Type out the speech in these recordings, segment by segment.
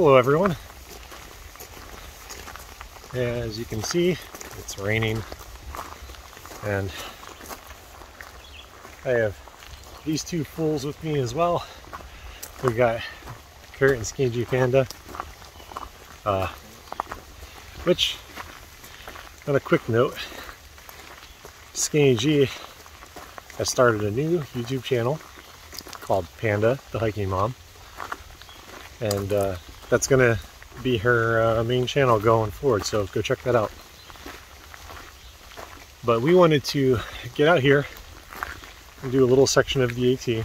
Hello everyone. As you can see, it's raining and I have these two fools with me as well. We got Kurt and Skinny Panda, which, on a quick note, Skinny G has started a new YouTube channel called Panda, the hiking mom, and that's gonna be her main channel going forward, so go check that out. But we wanted to get out here and do a little section of the AT.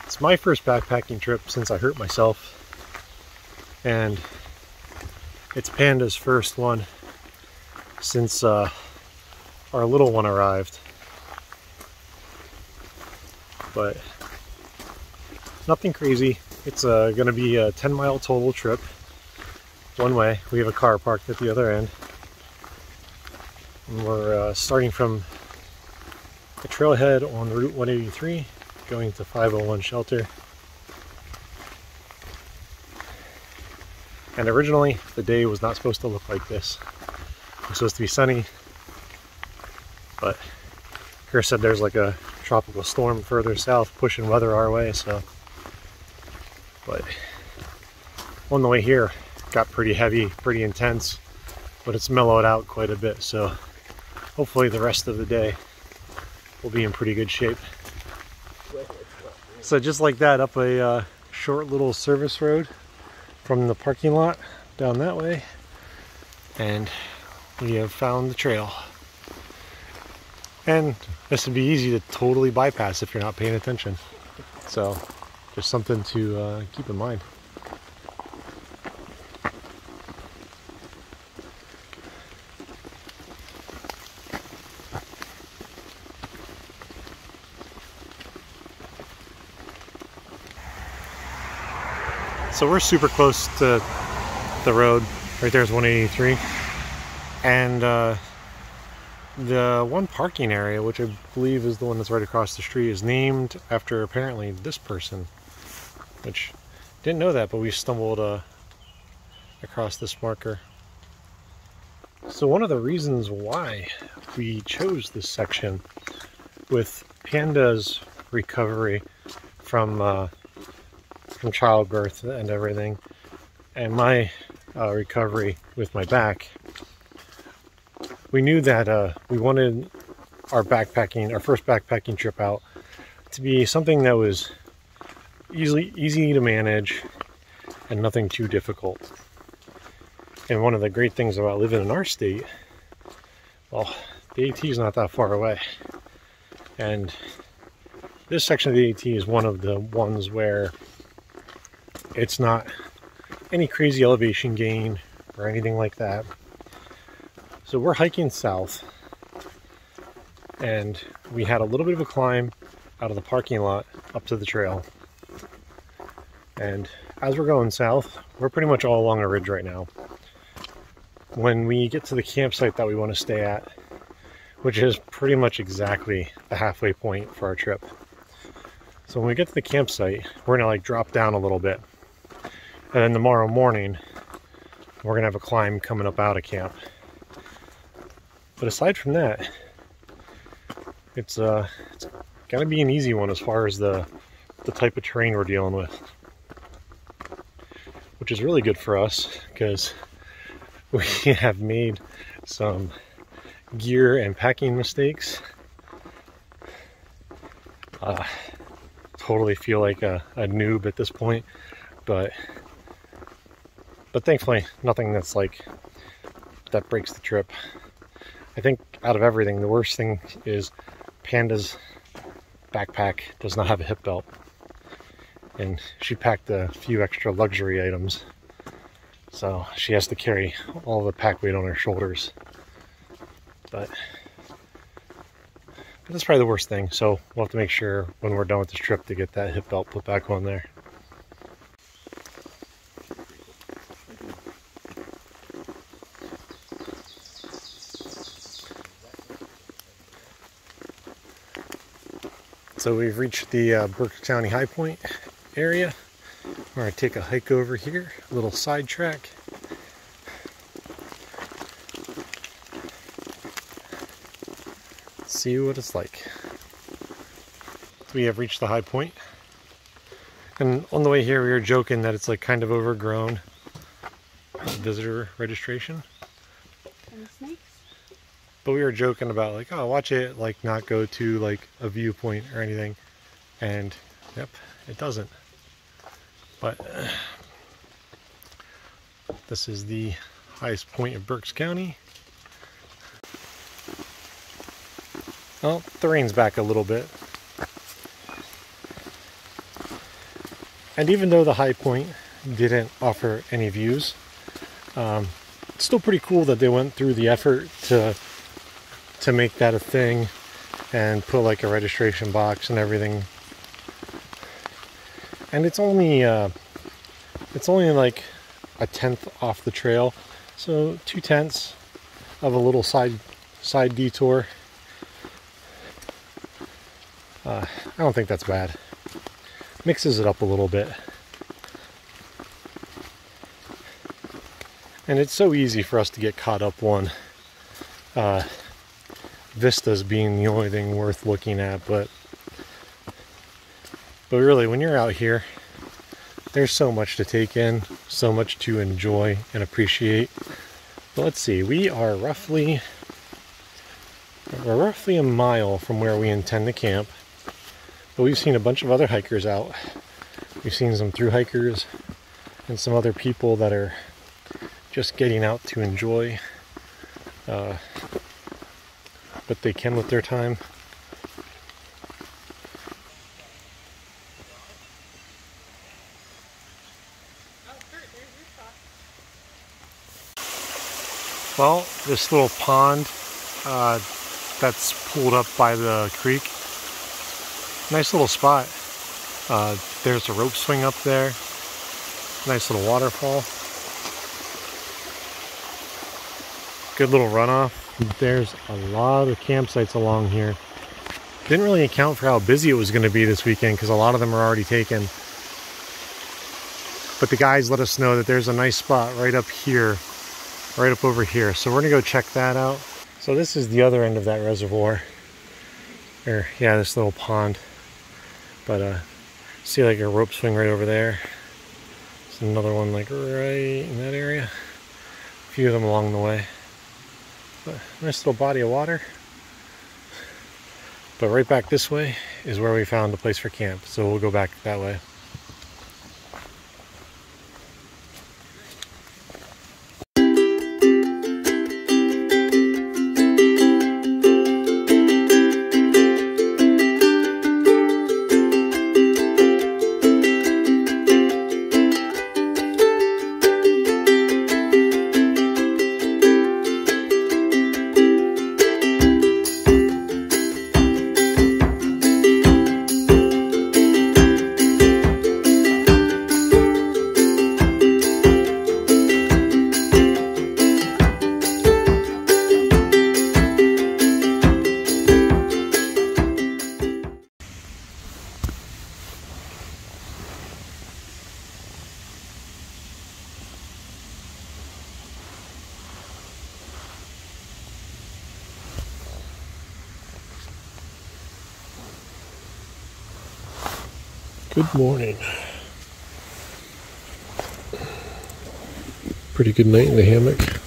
It's my first backpacking trip since I hurt myself, and it's Panda's first one since our little one arrived. But nothing crazy. It's going to be a 10-mile total trip, one way. We have a car parked at the other end. And we're starting from the trailhead on Route 183, going to 501 Shelter. And originally, the day was not supposed to look like this. It was supposed to be sunny, but Chris said there's like a tropical storm further south pushing weather our way, so. But on the way here, it got pretty heavy, pretty intense, but it's mellowed out quite a bit, so hopefully the rest of the day will be in pretty good shape. So just like that, up a short little service road from the parking lot down that way, and we have found the trail. And this would be easy to totally bypass if you're not paying attention. So just something to keep in mind. So we're super close to the road. Right there's 183. And the one parking area, which I believe is the one that's right across the street, is named after apparently this person, which didn't know that, but we stumbled across this marker. So one of the reasons why we chose this section, with Panda's recovery from childbirth and everything, and my recovery with my back, we knew that we wanted our first backpacking trip out to be something that was easy to manage and nothing too difficult. And one of the great things about living in our state, well, the AT is not that far away. And this section of the AT is one of the ones where it's not any crazy elevation gain or anything like that. So we're hiking south, and we had a little bit of a climb out of the parking lot up to the trail. And as we're going south, we're pretty much all along a ridge right now. When we get to the campsite that we want to stay at, which is pretty much exactly the halfway point for our trip. So when we get to the campsite, we're gonna like drop down a little bit. And then tomorrow morning, we're gonna have a climb coming up out of camp. But aside from that, it's gonna be an easy one as far as the type of terrain we're dealing with, which is really good for us because we have made some gear and packing mistakes. Totally feel like a noob at this point, but thankfully nothing that's like that breaks the trip. I think out of everything, the worst thing is Panda's backpack does not have a hip belt, and she packed a few extra luxury items, so she has to carry all the pack weight on her shoulders. But that's probably the worst thing, so we'll have to make sure when we're done with this trip to get that hip belt put back on there. So we've reached the Burke County High Point area, We're going to take a hike over here, a little side track. See what it's like. We have reached the high point. And on the way here we were joking that it's like kind of overgrown. Visitor registration. And snakes? But we were joking about like, oh, watch it like not go to like a viewpoint or anything. And yep, it doesn't. But this is the highest point of Berks County. Well, the rain's back a little bit. And even though the high point didn't offer any views, it's still pretty cool that they went through the effort to make that a thing and put like a registration box and everything. And it's only like a tenth off the trail, so 2/10 of a little side detour. I don't think that's bad. Mixes it up a little bit. And it's so easy for us to get caught up on vistas being the only thing worth looking at, but really when you're out here, there's so much to take in, so much to enjoy and appreciate. But let's see, we're roughly a mile from where we intend to camp. But we've seen a bunch of other hikers out. We've seen some thru hikers and some other people that are just getting out to enjoy what they can with their time. Well, this little pond that's pulled up by the creek. Nice little spot. There's a rope swing up there. Nice little waterfall. Good little runoff. There's a lot of campsites along here. Didn't really account for how busy it was going to be this weekend because a lot of them are already taken. But the guys let us know that there's a nice spot right up here, right up over here. So we're going to go check that out. So this is the other end of that reservoir. Or yeah, this little pond. But see like a rope swing right over there. There's another one like right in that area. A few of them along the way. But nice little body of water. But right back this way is where we found a place for camp. So we'll go back that way. Good morning. Pretty good night in the hammock.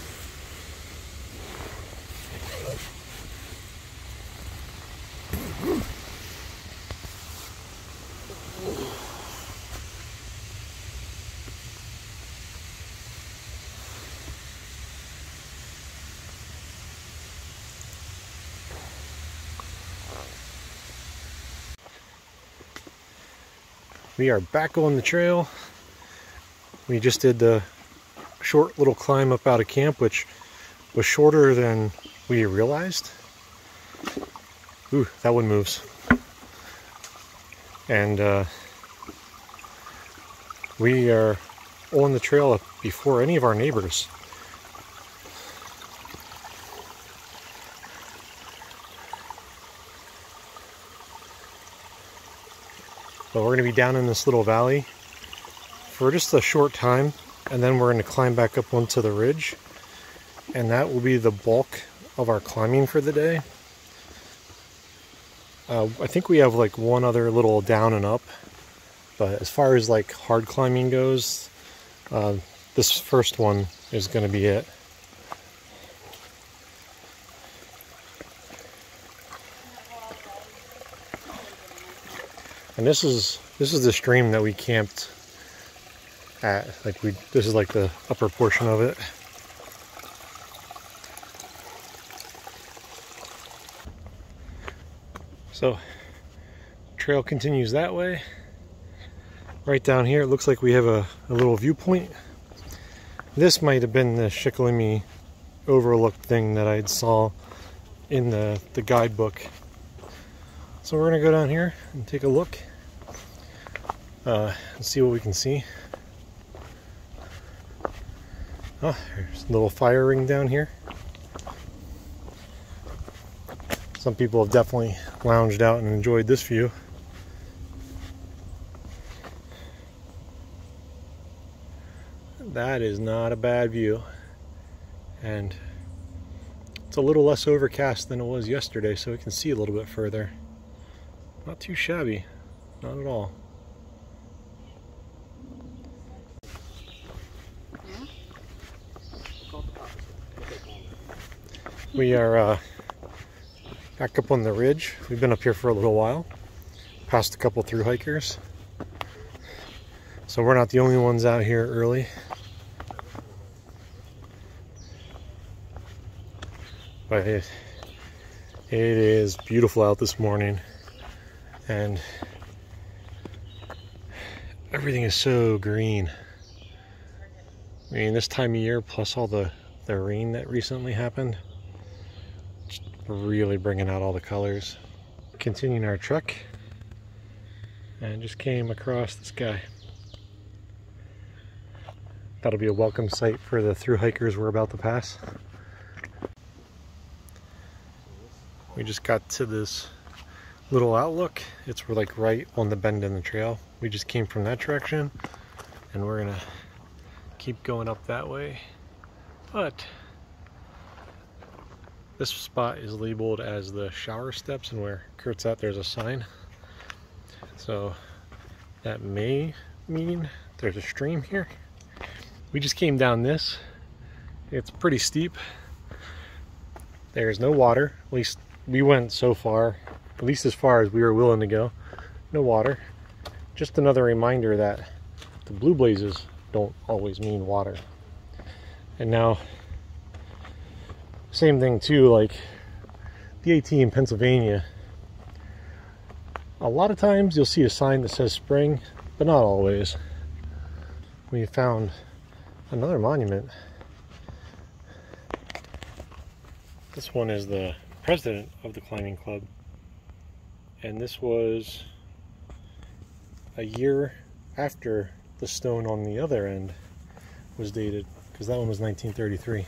We are back on the trail. We just did the short little climb up out of camp, which was shorter than we realized. Ooh, that one moves. And we are on the trail before any of our neighbors. But we're going to be down in this little valley for just a short time, and then we're going to climb back up onto the ridge, and that will be the bulk of our climbing for the day. I think we have like one other little down and up, but as far as like hard climbing goes, this first one is going to be it. And this is the stream that we camped at. This is like the upper portion of it. So trail continues that way. Right down here it looks like we have a little viewpoint. This might have been the Shikellamy overlook thing that I saw in the guidebook. So we're gonna go down here and take a look and see what we can see. Oh, there's a little fire ring down here. Some people have definitely lounged out and enjoyed this view. That is not a bad view, and it's a little less overcast than it was yesterday, so we can see a little bit further. Not too shabby, not at all. We are back up on the ridge. We've been up here for a little while, passed a couple through hikers, so we're not the only ones out here early. But it is beautiful out this morning, and everything is so green. I mean, this time of year plus all the rain that recently happened, it's really bringing out all the colors. Continuing our trek, and just came across this guy. That'll be a welcome sight for the through hikers we're about to pass. We just got to this little outlook. It's like right on the bend in the trail. We just came from that direction, and we're gonna keep going up that way. But this spot is labeled as the shower steps, and where Kurt's at, there's a sign. So that may mean there's a stream here. We just came down this. It's pretty steep. There's no water, at least we went so far, at least as far as we were willing to go. No water. Just another reminder that the blue blazes don't always mean water. And now, same thing too, like the AT in Pennsylvania, a lot of times you'll see a sign that says spring, but not always. We found another monument. This one is the president of the climbing club, and this was a year after the stone on the other end was dated, because that one was 1933.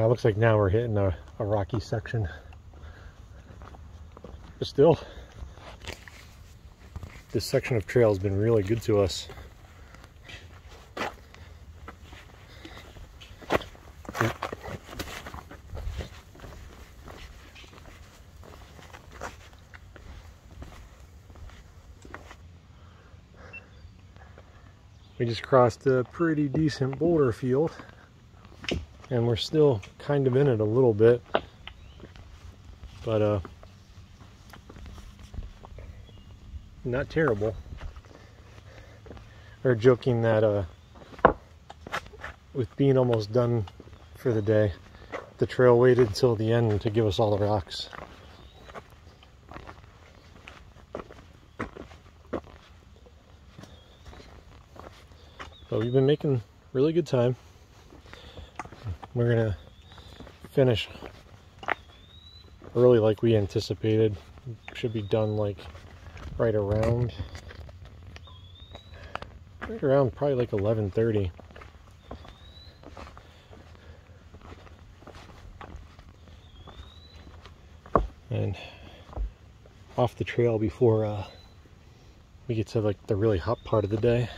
Looks like now we're hitting a rocky section, but still, this section of trail has been really good to us. We just crossed a pretty decent boulder field, and we're still kind of in it a little bit, but not terrible. They're joking that with being almost done for the day, the trail waited until the end to give us all the rocks. But we've been making really good time. We're gonna finish early like we anticipated. Should be done like right around probably like 11:30. off the trail before we get to like the really hot part of the day.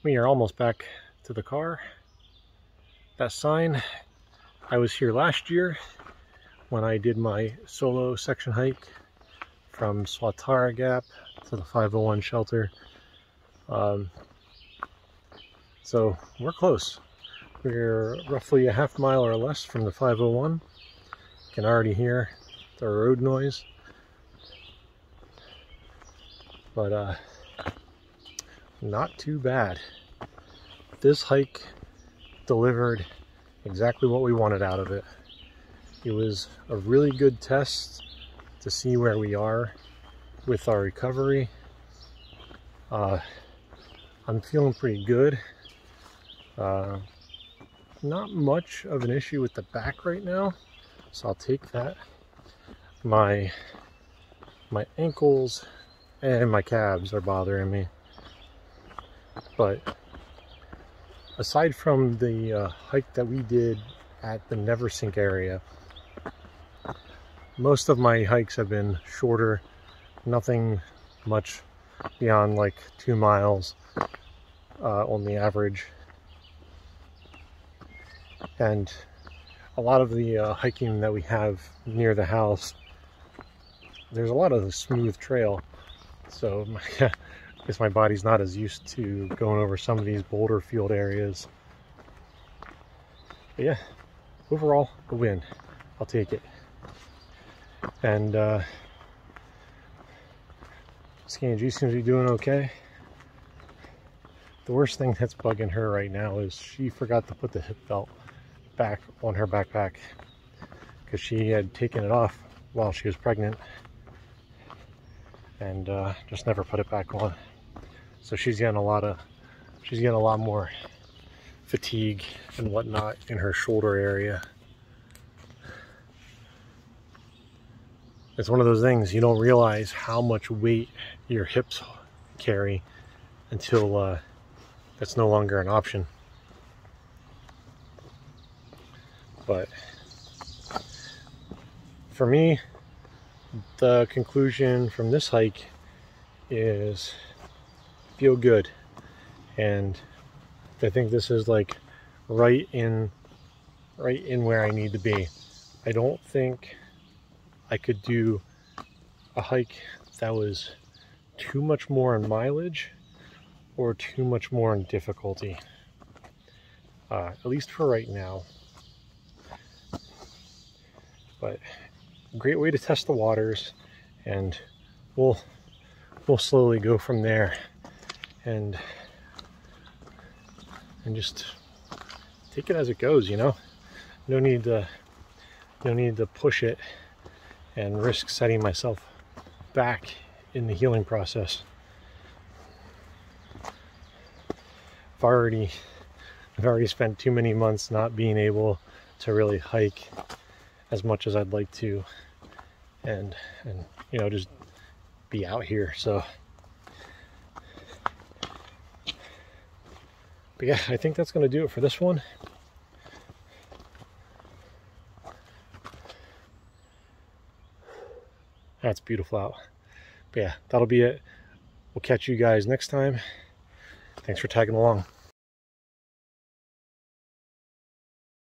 We are almost back to the car. That sign, I was here last year when I did my solo section hike from Swatara Gap to the 501 shelter. So we're close. We're roughly a half mile or less from the 501. You can already hear the road noise. But not too bad. This hike delivered exactly what we wanted out of it. It was a really good test to see where we are with our recovery. I'm feeling pretty good. Not much of an issue with the back right now, so I'll take that. My ankles and my calves are bothering me, but aside from the hike that we did at the Neversink area, most of my hikes have been shorter, nothing much beyond like 2 miles on the average. And a lot of the hiking that we have near the house, there's a lot of the smooth trail, so I guess my body's not as used to going over some of these boulder field areas. But yeah, overall, a win. I'll take it. And Skinny G seems to be doing okay. The worst thing that's bugging her right now is she forgot to put the hip belt back on her backpack because she had taken it off while she was pregnant and just never put it back on. So she's getting a lot more fatigue and whatnot in her shoulder area. It's one of those things, you don't realize how much weight your hips carry until that's no longer an option. But for me, the conclusion from this hike is feel good, and I think this is like right in where I need to be. I don't think I could do a hike that was too much more in mileage or too much more in difficulty, at least for right now. But great way to test the waters, and we'll slowly go from there and just take it as it goes, you know. No need to push it and risk setting myself back in the healing process. I've already spent too many months not being able to really hike as much as I'd like to, and you know, just be out here. So, but yeah, I think that's going to do it for this one. That's beautiful out. But yeah, that'll be it. We'll catch you guys next time. Thanks for tagging along.